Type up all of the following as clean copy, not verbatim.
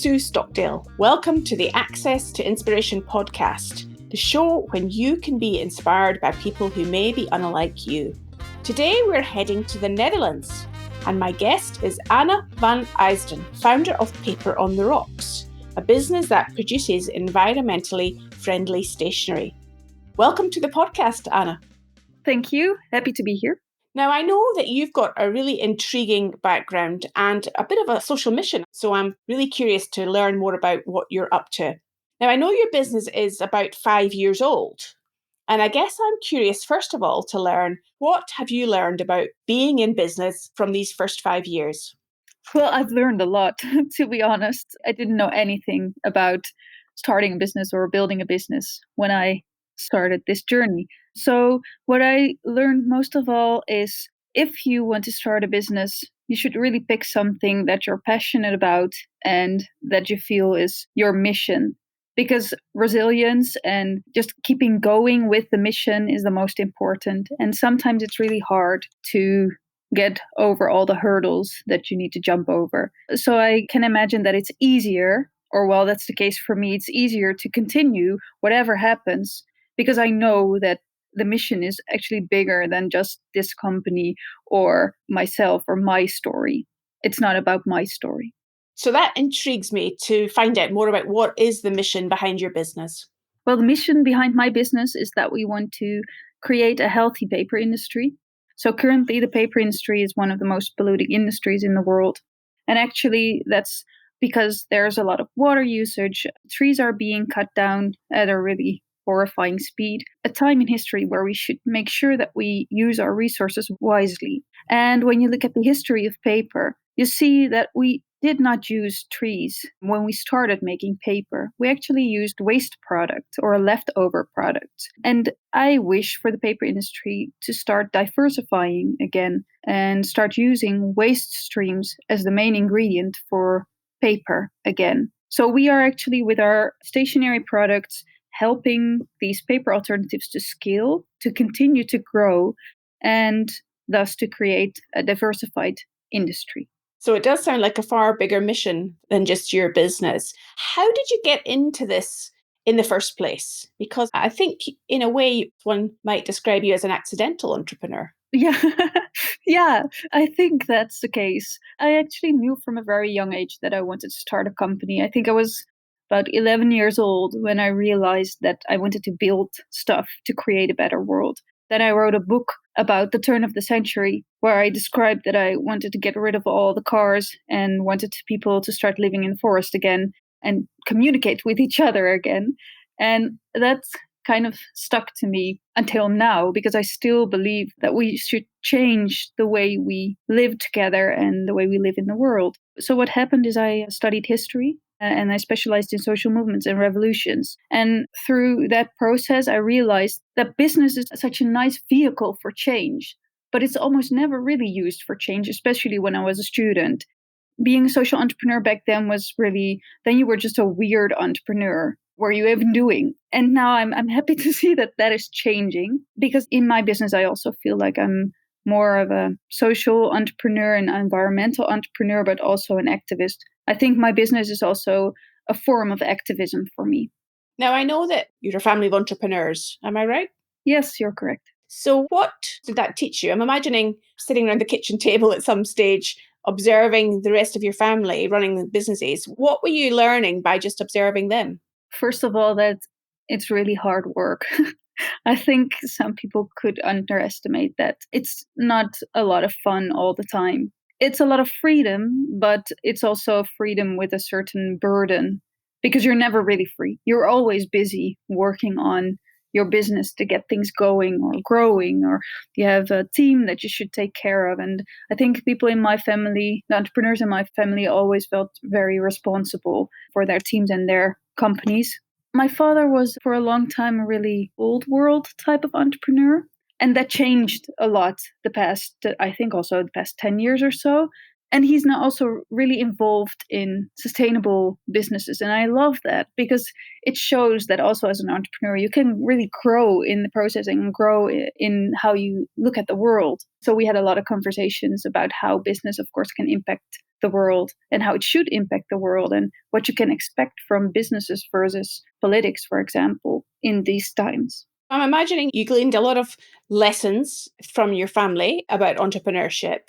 Sue Stockdale. Welcome to the Access to Inspiration podcast, the show when you can be inspired by people who may be unlike you. Today we're heading to the Netherlands, and my guest is Pleun van Eijsden, founder of Paper on the Rocks, a business that produces environmentally friendly stationery. Welcome to the podcast, Anna. Thank you. Happy to be here. Now, I know that you've got a really intriguing background and a bit of a social mission, so I'm really curious to learn more about what you're up to. Now, I know your business is about 5 years old, and I guess I'm curious, first of all, to learn what have you learned about being in business from these first 5 years? Well, I've learned a lot, to be honest. I didn't know anything about starting a business or building a business when I started this journey. So what I learned most of all is if you want to start a business, you should really pick something that you're passionate about and that you feel is your mission. Because resilience and just keeping going with the mission is the most important. And sometimes it's really hard to get over all the hurdles that you need to jump over. So I can imagine that it's easier, or well, that's the case for me, it's easier to continue whatever happens because I know that the mission is actually bigger than just this company or myself or my story. It's not about my story. So that intrigues me to find out more about what is the mission behind your business. Well, the mission behind my business is that we want to create a healthy paper industry. So currently the paper industry is one of the most polluting industries in the world. And actually that's because there's a lot of water usage. Trees are being cut down at a really horrifying speed, a time in history where we should make sure that we use our resources wisely. And when you look at the history of paper, you see that we did not use trees when we started making paper. We actually used waste product or leftover product. And I wish for the paper industry to start diversifying again and start using waste streams as the main ingredient for paper again. So we are actually with our stationery products helping these paper alternatives to scale, to continue to grow, and thus to create a diversified industry. So it does sound like a far bigger mission than just your business. How did you get into this in the first place? Because I think in a way, one might describe you as an accidental entrepreneur. Yeah, yeah, I think that's the case. I actually knew from a very young age that I wanted to start a company. I think I was about 11 years old when I realized that I wanted to build stuff to create a better world. Then I wrote a book about the turn of the century where I described that I wanted to get rid of all the cars and wanted people to start living in the forest again and communicate with each other again. And that's kind of stuck to me until now because I still believe that we should change the way we live together and the way we live in the world. So what happened is I studied history and I specialized in social movements and revolutions. And through that process, I realized that business is such a nice vehicle for change, but it's almost never really used for change, especially when I was a student. Being a social entrepreneur back then was really, then you were just a weird entrepreneur. What are you even doing? And now I'm happy to see that that is changing because in my business, I also feel like I'm more of a social entrepreneur and environmental entrepreneur, but also an activist. I think my business is also a form of activism for me. Now, I know that you're a family of entrepreneurs. Am I right? Yes, you're correct. So what did that teach you? I'm imagining sitting around the kitchen table at some stage, observing the rest of your family running the businesses. What were you learning by just observing them? First of all, that it's really hard work. I think some people could underestimate that. It's not a lot of fun all the time. It's a lot of freedom, but it's also freedom with a certain burden because you're never really free. You're always busy working on your business to get things going or growing, or you have a team that you should take care of. And I think people in my family, the entrepreneurs in my family, always felt very responsible for their teams and their companies. My father was for a long time a really old world type of entrepreneur. And that changed a lot I think also the past 10 years or so. And he's now also really involved in sustainable businesses. And I love that because it shows that also as an entrepreneur, you can really grow in the processing and grow in how you look at the world. So we had a lot of conversations about how business, of course, can impact the world and how it should impact the world and what you can expect from businesses versus politics, for example, in these times. I'm imagining you gleaned a lot of lessons from your family about entrepreneurship.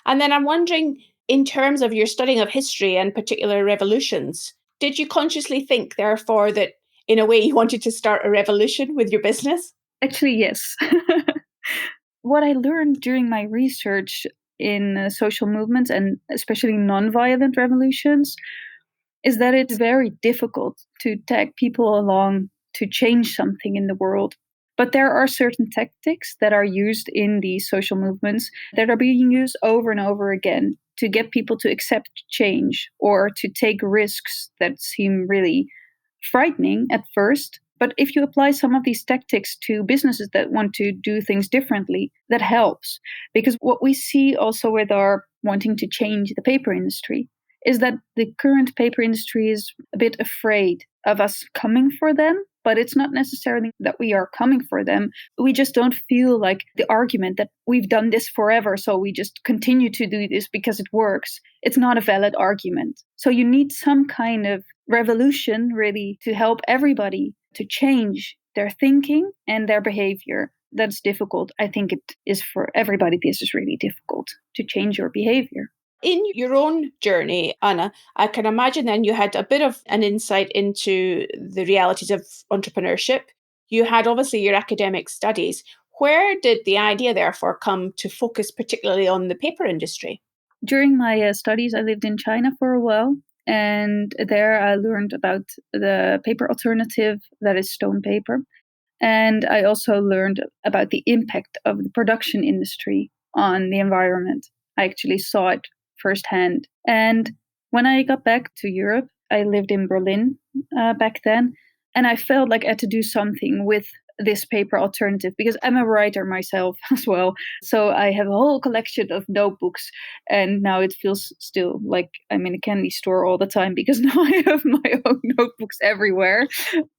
And then I'm wondering, in terms of your studying of history and particular revolutions, did you consciously think, therefore, that in a way you wanted to start a revolution with your business? Actually, yes. What I learned during my research in social movements and especially nonviolent revolutions is that it's very difficult to tag people along to change something in the world. But there are certain tactics that are used in these social movements that are being used over and over again to get people to accept change or to take risks that seem really frightening at first. But if you apply some of these tactics to businesses that want to do things differently, that helps. Because what we see also with our wanting to change the paper industry is that the current paper industry is a bit afraid of us coming for them. But it's not necessarily that we are coming for them. We just don't feel like the argument that we've done this forever, so we just continue to do this because it works. It's not a valid argument. So you need some kind of revolution really to help everybody to change their thinking and their behavior. That's difficult. I think it is for everybody. This is really difficult to change your behavior. In your own journey, Anna, I can imagine then you had a bit of an insight into the realities of entrepreneurship. You had obviously your academic studies. Where did the idea therefore come to focus particularly on the paper industry? During my studies, I lived in China for a while. And there I learned about the paper alternative, that is stone paper. And I also learned about the impact of the production industry on the environment. I actually saw it firsthand. And when I got back to Europe, I lived in Berlin back then. And I felt like I had to do something with this paper alternative because I'm a writer myself as well. So I have a whole collection of notebooks. And now it feels still like I'm in a candy store all the time because now I have my own notebooks everywhere.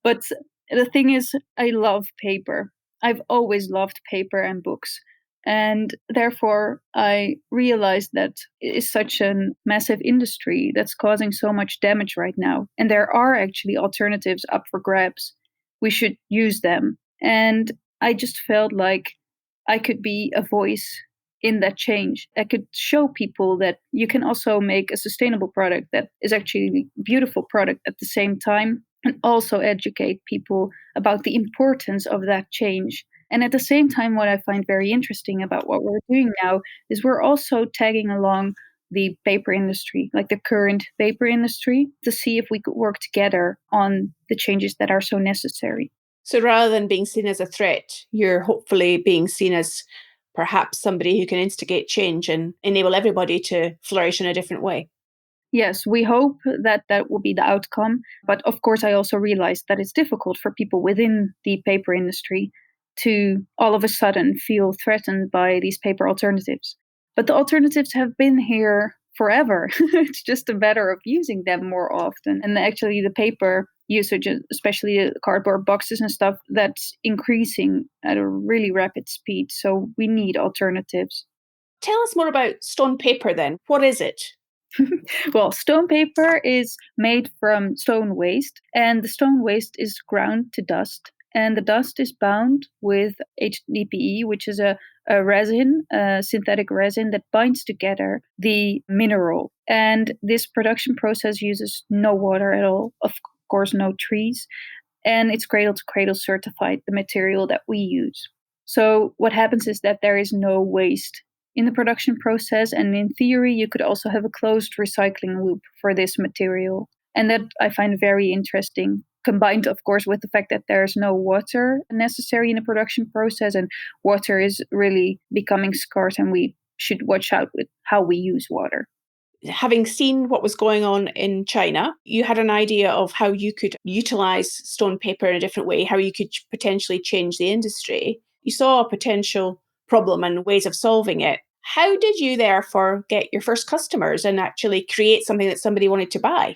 But the thing is, I love paper. I've always loved paper and books. And therefore, I realized that it is such a massive industry that's causing so much damage right now. And there are actually alternatives up for grabs. We should use them. And I just felt like I could be a voice in that change. I could show people that you can also make a sustainable product that is actually a beautiful product at the same time, and also educate people about the importance of that change. And at the same time, what I find very interesting about what we're doing now is we're also tagging along the paper industry, like the current paper industry, to see if we could work together on the changes that are so necessary. So rather than being seen as a threat, you're hopefully being seen as perhaps somebody who can instigate change and enable everybody to flourish in a different way. Yes, we hope that that will be the outcome. But of course, I also realize that it's difficult for people within the paper industry to all of a sudden feel threatened by these paper alternatives. But the alternatives have been here forever. It's just a matter of using them more often. And actually, the paper usage, especially the cardboard boxes and stuff, that's increasing at a really rapid speed. So we need alternatives. Tell us more about stone paper then. What is it? Well, stone paper is made from stone waste, and the stone waste is ground to dust. And the dust is bound with HDPE, which is a resin, a synthetic resin that binds together the mineral. And this production process uses no water at all, of course, no trees. And it's cradle to cradle certified, the material that we use. So what happens is that there is no waste in the production process. And in theory, you could also have a closed recycling loop for this material. And that I find very interesting, combined, of course, with the fact that there's no water necessary in the production process. And water is really becoming scarce, and we should watch out with how we use water. Having seen what was going on in China, you had an idea of how you could utilize stone paper in a different way, how you could potentially change the industry. You saw a potential problem and ways of solving it. How did you therefore get your first customers and actually create something that somebody wanted to buy?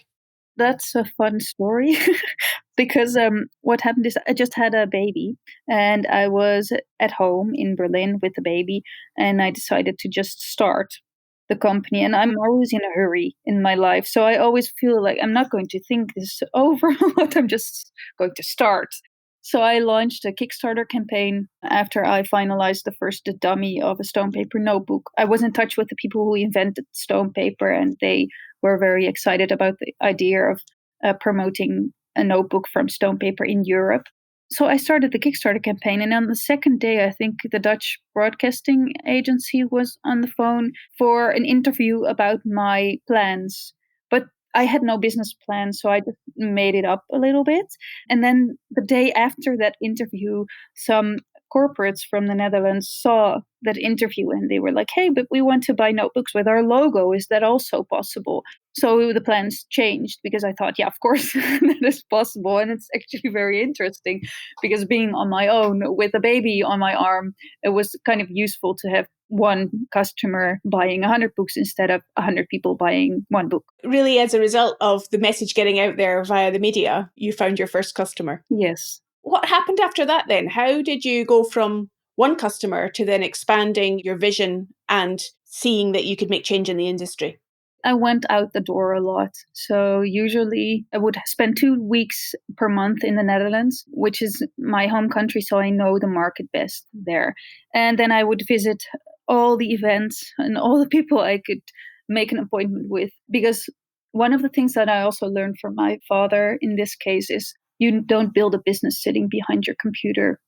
That's a fun story because what happened is I just had a baby and I was at home in Berlin with the baby and I decided to just start the company. And I'm always in a hurry in my life. So I always feel like I'm not going to think this over, but I'm just going to start. So I launched a Kickstarter campaign after I finalized the first dummy of a stone paper notebook. I was in touch with the people who invented stone paper, and they were very excited about the idea of promoting a notebook from stone paper in Europe. So I started the Kickstarter campaign, and on the second day, I think the Dutch broadcasting agency was on the phone for an interview about my plans. But I had no business plan, so I just made it up a little bit. And then the day after that interview, some corporates from the Netherlands saw that interview and they were like, hey, but we want to buy notebooks with our logo. Is that also possible? So the plans changed because I thought, yeah, of course, that is possible. And it's actually very interesting because being on my own with a baby on my arm, it was kind of useful to have one customer buying 100 books instead of 100 people buying one book. Really, as a result of the message getting out there via the media, you found your first customer. Yes. What happened after that then? How did you go from one customer to then expanding your vision and seeing that you could make change in the industry? I went out the door a lot. So usually I would spend 2 weeks per month in the Netherlands, which is my home country. So I know the market best there. And then I would visit all the events and all the people I could make an appointment with. Because one of the things that I also learned from my father in this case is you don't build a business sitting behind your computer.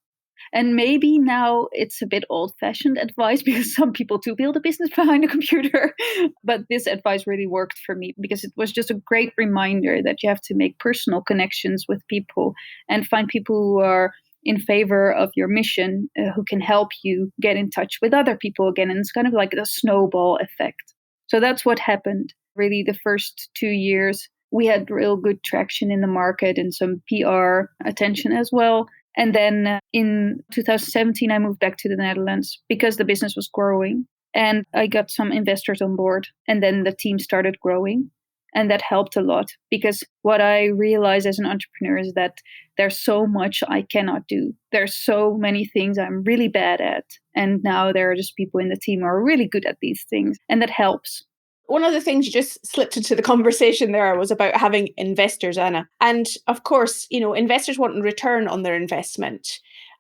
And maybe now it's a bit old fashioned advice because some people do build a business behind a computer. But this advice really worked for me because it was just a great reminder that you have to make personal connections with people and find people who are in favor of your mission, who can help you get in touch with other people again. And it's kind of like a snowball effect. So that's what happened. Really, the first 2 years, we had real good traction in the market and some PR attention as well. And then in 2017, I moved back to the Netherlands because the business was growing and I got some investors on board. And then the team started growing. And that helped a lot because what I realized as an entrepreneur is that there's so much I cannot do. There's so many things I'm really bad at. And now there are just people in the team who are really good at these things. And that helps. One of the things you just slipped into the conversation there was about having investors, Anna. And of course, investors want a return on their investment.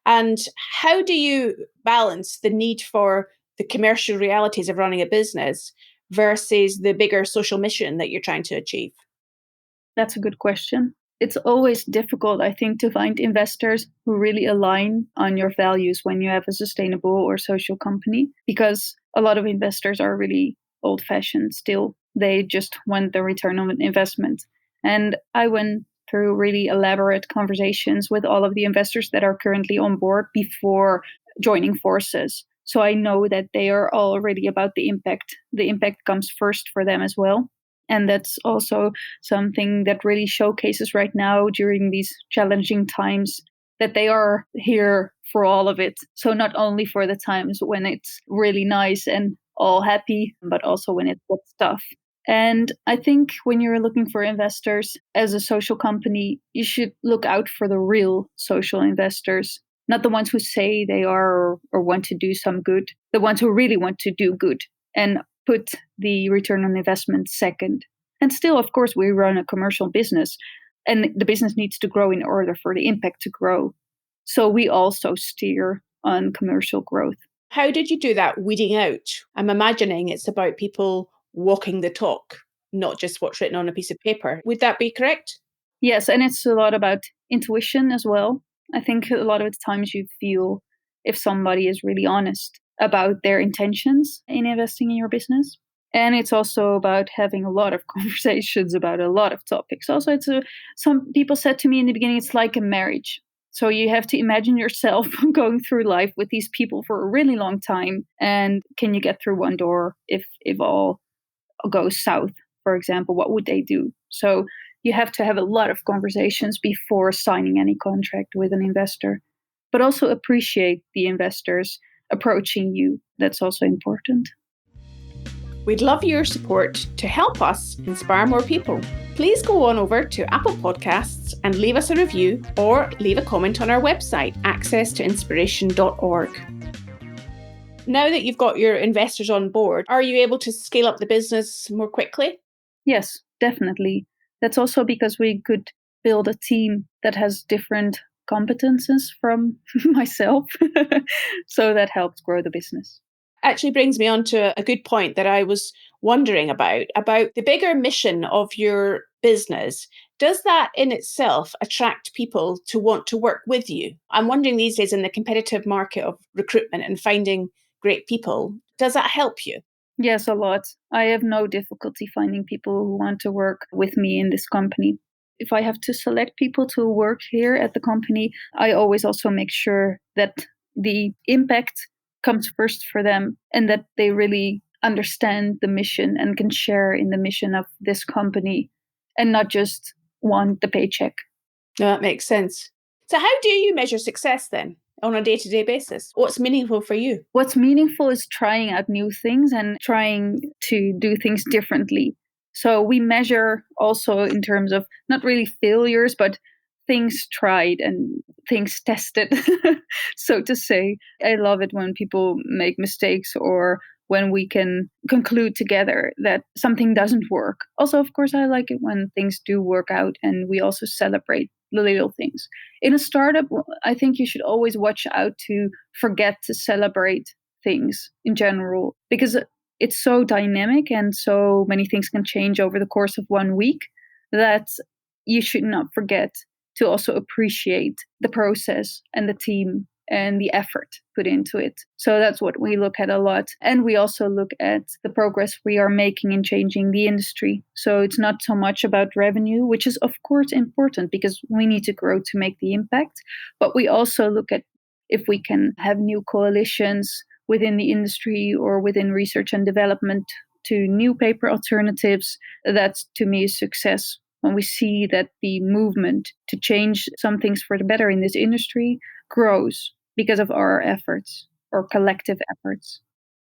And how do you balance the need for the commercial realities of running a business versus the bigger social mission that you're trying to achieve? That's a good question. It's always difficult, I think, to find investors who really align on your values when you have a sustainable or social company, because a lot of investors are really old fashioned still. They just want the return on investment. And I went through really elaborate conversations with all of the investors that are currently on board before joining forces. So I know that they are already about the impact. The impact comes first for them as well. And that's also something that really showcases right now during these challenging times that they are here for all of it. So not only for the times when it's really nice and all happy, but also when it gets tough. And I think when you're looking for investors as a social company, you should look out for the real social investors, not the ones who say they are or want to do some good, the ones who really want to do good and put the return on investment second. And still, of course, we run a commercial business and the business needs to grow in order for the impact to grow. So we also steer on commercial growth. How did you do that weeding out? I'm imagining it's about people walking the talk, not just what's written on a piece of paper. Would that be correct? Yes, and it's a lot about intuition as well. I think a lot of the times you feel if somebody is really honest about their intentions in investing in your business. And it's also about having a lot of conversations about a lot of topics. Also, some people said to me in the beginning, it's like a marriage. So you have to imagine yourself going through life with these people for a really long time. And can you get through one door if all goes south, for example? What would they do? So you have to have a lot of conversations before signing any contract with an investor, but also appreciate the investors approaching you. That's also important. We'd love your support to help us inspire more people. Please go on over to Apple Podcasts and leave us a review or leave a comment on our website, accesstoinspiration.org. Now that you've got your investors on board, are you able to scale up the business more quickly? Yes, definitely. That's also because we could build a team that has different competences from myself. So that helped grow the business. Actually brings me on to a good point that I was wondering about the bigger mission of your business. Does that in itself attract people to want to work with you? I'm wondering these days in the competitive market of recruitment and finding great people, does that help you? Yes, a lot. I have no difficulty finding people who want to work with me in this company. If I have to select people to work here at the company, I always also make sure that the impact comes first for them and that they really understand the mission and can share in the mission of this company and not just want the paycheck. No, that makes sense. So how do you measure success then on a day-to-day basis? What's meaningful for you? What's meaningful is trying out new things and trying to do things differently. So we measure also in terms of not really failures, but things tried and things tested, so to say. I love it when people make mistakes or when we can conclude together that something doesn't work. Also, of course, I like it when things do work out and we also celebrate the little things. In a startup, I think you should always watch out to forget to celebrate things in general because it's so dynamic and so many things can change over the course of 1 week that you should not forget to also appreciate the process and the team and the effort put into it. So that's what we look at a lot. And we also look at the progress we are making in changing the industry. So it's not so much about revenue, which is of course important because we need to grow to make the impact. But we also look at if we can have new coalitions within the industry or within research and development to new paper alternatives. That's to me a success. When we see that the movement to change some things for the better in this industry grows because of our efforts or collective efforts.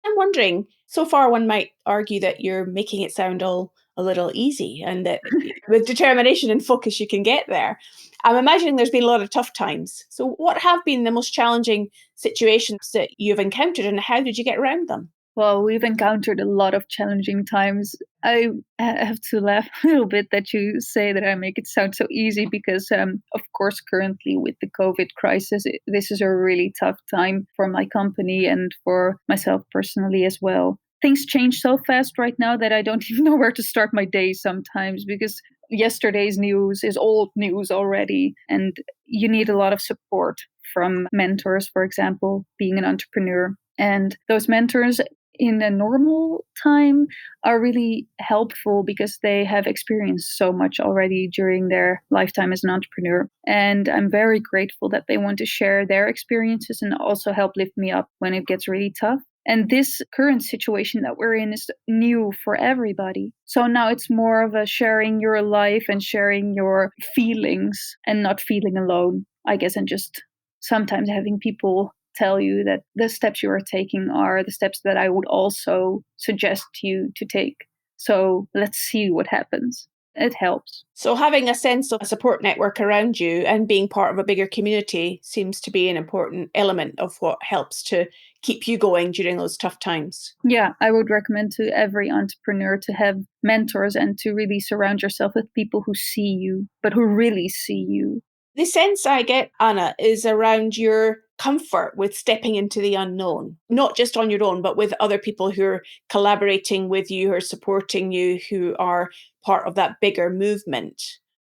I'm wondering, so far one might argue that you're making it sound all a little easy and that with determination and focus you can get there. I'm imagining there's been a lot of tough times. So what have been the most challenging situations that you've encountered and how did you get around them? Well, we've encountered a lot of challenging times. I have to laugh a little bit that you say that I make it sound so easy because, of course, currently with the COVID crisis, this is a really tough time for my company and for myself personally as well. Things change so fast right now that I don't even know where to start my day sometimes because yesterday's news is old news already. And you need a lot of support from mentors, for example, being an entrepreneur. And those mentors in a normal time are really helpful because they have experienced so much already during their lifetime as an entrepreneur. And I'm very grateful that they want to share their experiences and also help lift me up when it gets really tough. And this current situation that we're in is new for everybody. So now it's more of a sharing your life and sharing your feelings and not feeling alone, I guess, and just sometimes having people tell you that the steps you are taking are the steps that I would also suggest you to take. So let's see what happens. It helps. So having a sense of a support network around you and being part of a bigger community seems to be an important element of what helps to keep you going during those tough times. Yeah, I would recommend to every entrepreneur to have mentors and to really surround yourself with people who see you, but who really see you. The sense I get, Anna, is around your comfort with stepping into the unknown, not just on your own, but with other people who are collaborating with you, who are supporting you, who are part of that bigger movement.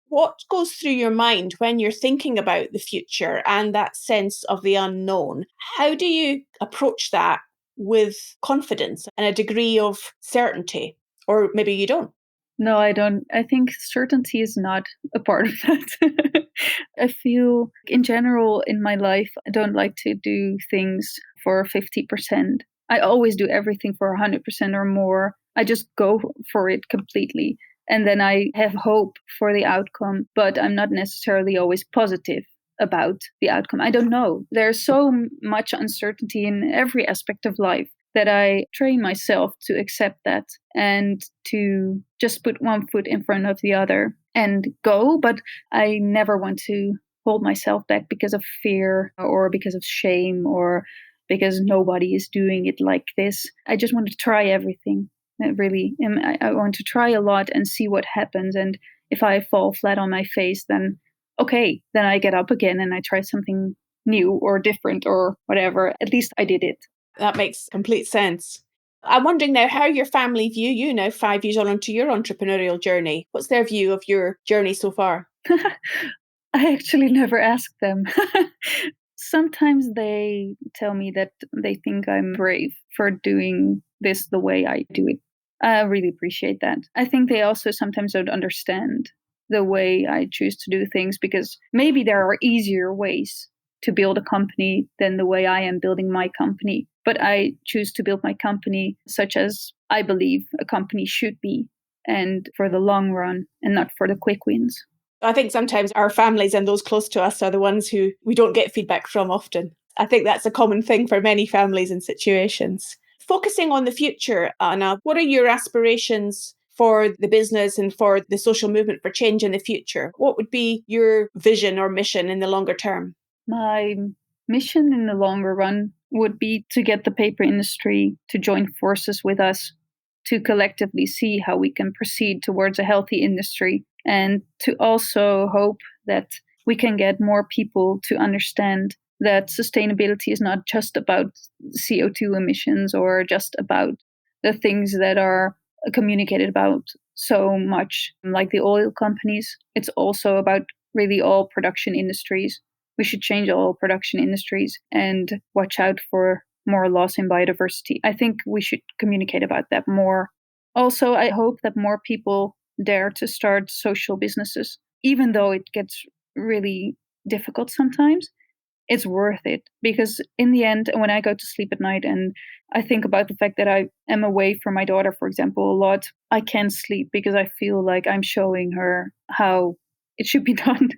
What goes through your mind when you're thinking about the future and that sense of the unknown? How do you approach that with confidence and a degree of certainty? Or maybe you don't. No, I don't. I think certainty is not a part of that. I feel in general in my life, I don't like to do things for 50%. I always do everything for 100% or more. I just go for it completely. And then I have hope for the outcome, but I'm not necessarily always positive about the outcome. I don't know. There's so much uncertainty in every aspect of life. that I train myself to accept that and to just put one foot in front of the other and go. But I never want to hold myself back because of fear or because of shame or because nobody is doing it like this. I just want to try everything. Really, I want to try a lot and see what happens. And if I fall flat on my face, then okay, then I get up again and I try something new or different or whatever. At least I did it. That makes complete sense. I'm wondering now how your family view you now 5 years on into your entrepreneurial journey. What's their view of your journey so far? I actually never asked them. Sometimes they tell me that they think I'm brave for doing this the way I do it. I really appreciate that. I think they also sometimes don't understand the way I choose to do things because maybe there are easier ways to build a company than the way I am building my company. But I choose to build my company such as I believe a company should be and for the long run and not for the quick wins. I think sometimes our families and those close to us are the ones who we don't get feedback from often. I think that's a common thing for many families and situations. Focusing on the future, Anna, what are your aspirations for the business and for the social movement for change in the future? What would be your vision or mission in the longer term? My mission in the longer run would be to get the paper industry to join forces with us to collectively see how we can proceed towards a healthy industry and to also hope that we can get more people to understand that sustainability is not just about CO2 emissions or just about the things that are communicated about so much like the oil companies. It's also about really all production industries. We should change all production industries and watch out for more loss in biodiversity. I think we should communicate about that more. Also, I hope that more people dare to start social businesses, even though it gets really difficult sometimes. It's worth it because in the end, when I go to sleep at night and I think about the fact that I am away from my daughter, for example, a lot, I can't sleep because I feel like I'm showing her how it should be done.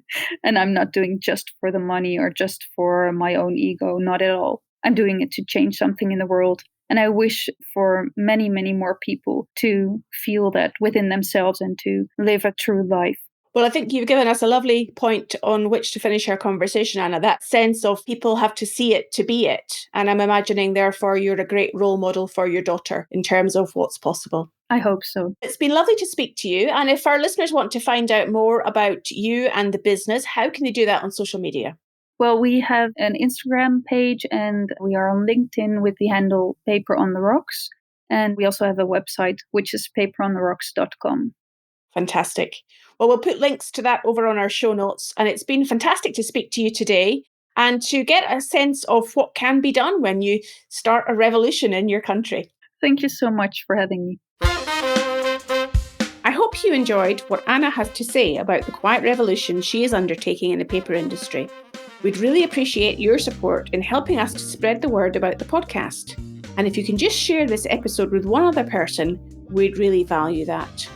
And I'm not doing just for the money or just for my own ego, not at all. I'm doing it to change something in the world. And I wish for many, many more people to feel that within themselves and to live a true life. Well, I think you've given us a lovely point on which to finish our conversation, Anna, that sense of people have to see it to be it. And I'm imagining, therefore, you're a great role model for your daughter in terms of what's possible. I hope so. It's been lovely to speak to you. And if our listeners want to find out more about you and the business, how can they do that on social media? Well, we have an Instagram page and we are on LinkedIn with the handle Paper on the Rocks. And we also have a website, which is paperontherocks.com. Fantastic. Well, we'll put links to that over on our show notes. And it's been fantastic to speak to you today and to get a sense of what can be done when you start a revolution in your country. Thank you so much for having me. I hope you enjoyed what Anna has to say about the quiet revolution she is undertaking in the paper industry. We'd really appreciate your support in helping us to spread the word about the podcast. And if you can just share this episode with one other person, we'd really value that.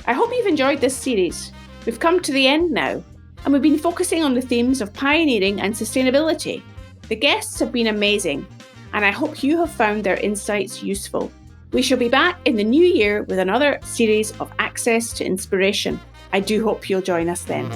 I hope you've enjoyed this series. We've come to the end now, and we've been focusing on the themes of pioneering and sustainability. The guests have been amazing, and I hope you have found their insights useful. We shall be back in the new year with another series of Access to Inspiration. I do hope you'll join us then.